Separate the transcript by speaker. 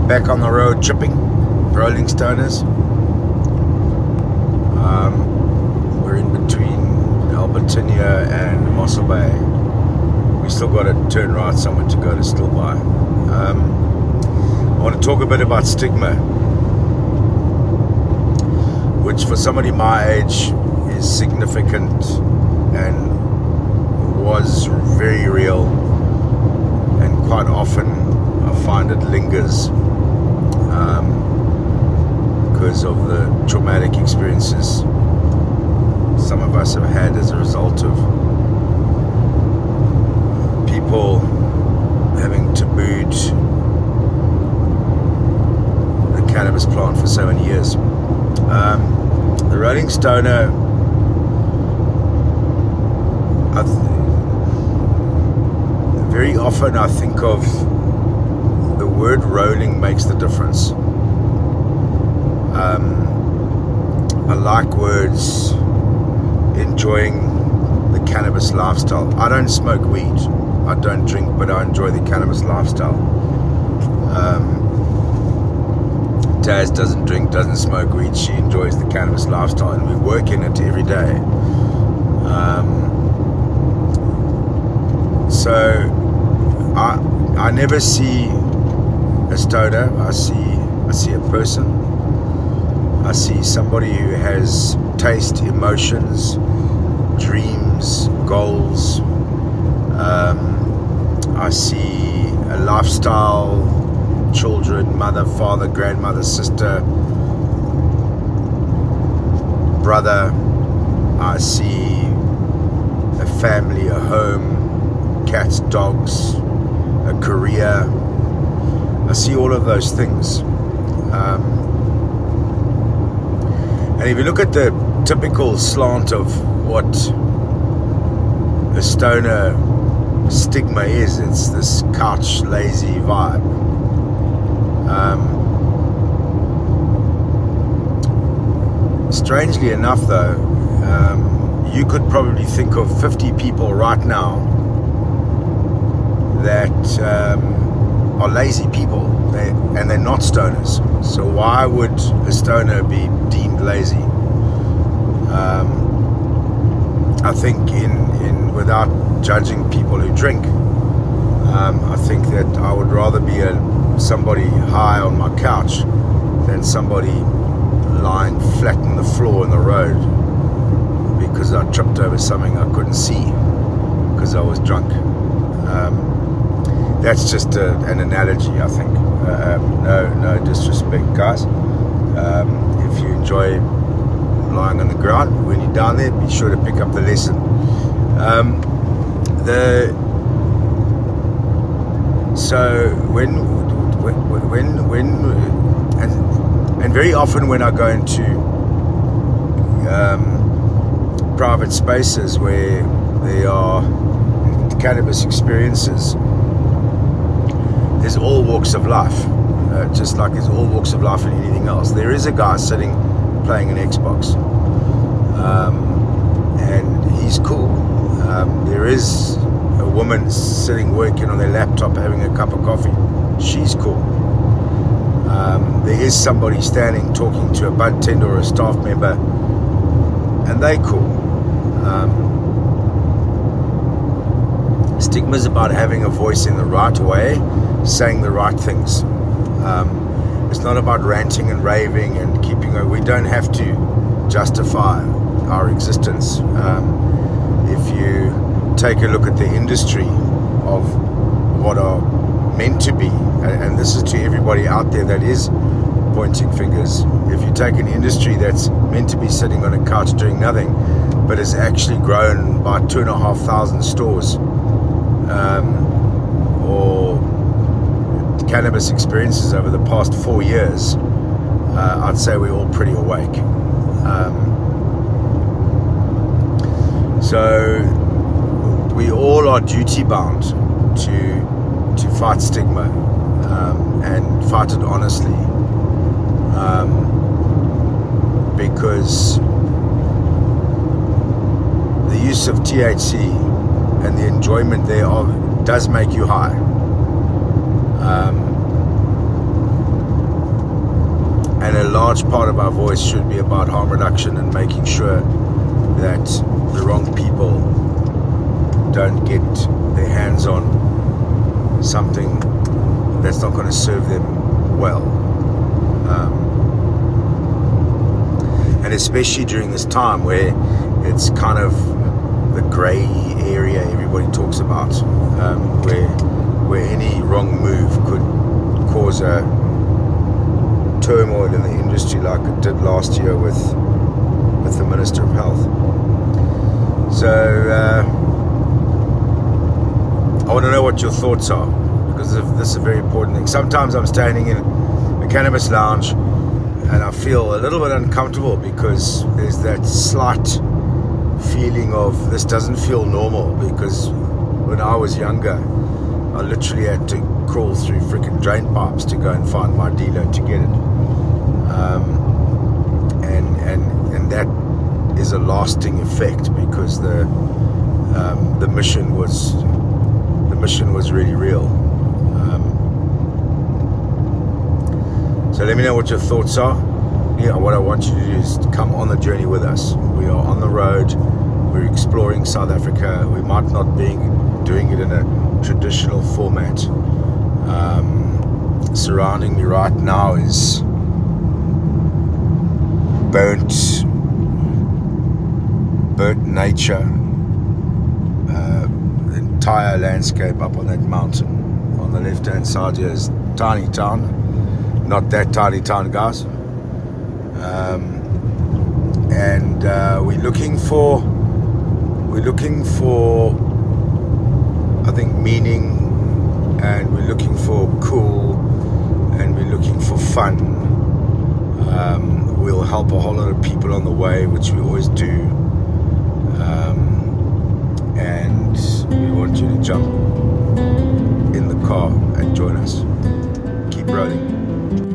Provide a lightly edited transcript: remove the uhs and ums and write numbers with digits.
Speaker 1: back on the road tripping, rolling stoners. We're in between Albertinia and Mossel Bay. We still got to turn right somewhere to go to Stillby. I want to talk a bit about stigma, which for somebody my age is significant and was very real, and quite often I find it lingers because of the traumatic experiences some of us have had as a result of people having tabooed the cannabis plant for so many years. The Rolling Stoner, very often I think of the word rolling makes the difference. I like words, enjoying the cannabis lifestyle. I don't smoke weed, I don't drink, but I enjoy the cannabis lifestyle. Taz doesn't drink, doesn't smoke weed, she enjoys the cannabis lifestyle, and we work in it every day. So I never see a stoner. I see a person. I see somebody who has taste, emotions, dreams, goals. I see a lifestyle, children, mother, father, grandmother, sister, brother. I see a family, a home, cats, dogs, a career. I see all of those things. And if you look at the typical slant of what a stoner stigma is, it's this couch lazy vibe. Strangely enough though, you could probably think of 50 people right now that are lazy people, and they're not stoners. So why would a stoner be deemed lazy? I think in without judging people who drink, I think that I would rather be somebody high on my couch than somebody lying flat on the floor in the road because I tripped over something I couldn't see because I was drunk. That's just an analogy, I think. No disrespect, guys. If you enjoy lying on the ground, when you're down there, be sure to pick up the lesson. So and very often when I go into private spaces where there are cannabis experiences, there's all walks of life, just like there's all walks of life in anything else. There is a guy sitting playing an Xbox, and he's cool. There is a woman sitting working on their laptop having a cup of coffee. She's cool. There is somebody standing talking to a bud tender or a staff member, and they cool. Stigma's about having a voice in the right way, saying the right things. It's not about ranting and raving and we don't have to justify our existence. If you take a look at the industry of what are meant to be, and this is to everybody out there that is pointing fingers, if you take an industry that's meant to be sitting on a couch doing nothing, but has actually grown by 2,500 stores, or cannabis experiences over the past 4 years, I'd say we're all pretty awake. So we all are duty bound to fight stigma, and fight it honestly, because the use of THC and the enjoyment thereof does make you high. And a large part of our voice should be about harm reduction and making sure that the wrong people don't get their hands on something that's not going to serve them well. And especially during this time where it's kind of the grey area everybody talks about, where any wrong move could cause a turmoil in the industry like it did last year with the Minister of Health. So I want to know what your thoughts are, because this is a very important thing. Sometimes I'm standing in a cannabis lounge and I feel a little bit uncomfortable because there's that slight feeling of this doesn't feel normal, because when I was younger I literally had to crawl through freaking drain pipes to go and find my dealer to get it, and that is a lasting effect, because the mission was really real. So let me know what your thoughts are. What I want you to do is come on the journey with us. We are on the road. We're exploring South Africa. We might not be doing it in a traditional format. Surrounding me right now is burnt nature. The entire landscape up on that mountain. On the left hand side here is tiny town. Not that tiny town, guys. And we're looking for I think meaning, and we're looking for cool, and we're looking for fun. We'll help a whole lot of people on the way, which we always do, and we want you to jump in the car and join us. Keep rolling.